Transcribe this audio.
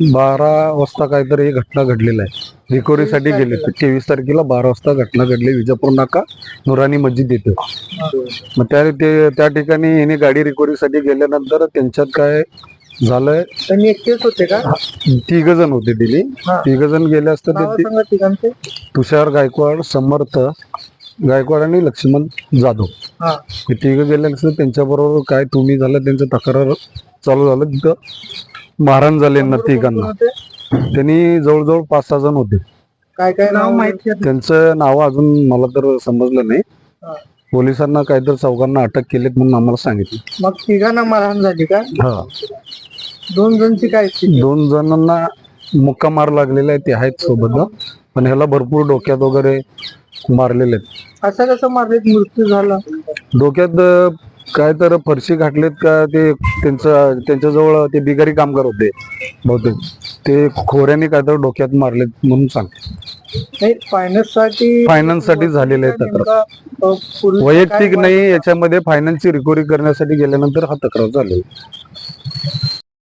12 वाजता काहीतरी ही घटना घडलेला आहे. रिकव्हरीसाठी गेले 23 तारखेला 12 वाजता घटना घडली विजापूर नाका नुरानी मस्जिद येथे. मग त्या ठिकाणी यांनी गाडी रिकव्हरीसाठी गेल्यानंतर त्यांच्यात काय झालंय, त्यांनी एकटेच होते का? 3 जण होते दिली. 3 जण गेले असता नावं ते सांगा तिघांचे. तुषार गायकवाड, समर्थ गायकवाड आणि लक्ष्मण जाधव हा हे 3 गेल्यानंतर त्यांच्याबरोबर काय तुम्ही झालं त्यांचं तक्रार चालू झालं. तिथं मारहाण झाले ना तिघांना. त्यांनी जवळजवळ 5-6 जण होते. काय काय नाव माहिती आहे? त्यांचं नाव अजून मला तर समजलं नाही. हा. पोलिसांना काहीतरी चौघांना अटक केलीत म्हणून आम्हाला सांगितलं. मग तिघांना मारहाण झाली का? हा 2 जणची काय स्थिती? 2 जणांना मुक्का मार लागलेला आहे, ते आहेत सोबत. पण ह्याला भरपूर डोक्यात वगैरे मारलेले आहेत. असं कसं मारलेत? मृत्यू झाला? डोक्यात काय तर फरशी घातलेत का, ते त्यांच्याजवळ ते बिगारी कामगार होते बहुतेक, ते खोऱ्याने काय तर डोक्यात मारलेत म्हणून सांगते. नाही, फायनान्स साठी झालेलं आहे तक्रार. वैयक्तिक नाही, याच्यामध्ये फायनान्सची रिकव्हरी करण्यासाठी गेल्यानंतर हा तक्रार झालेला.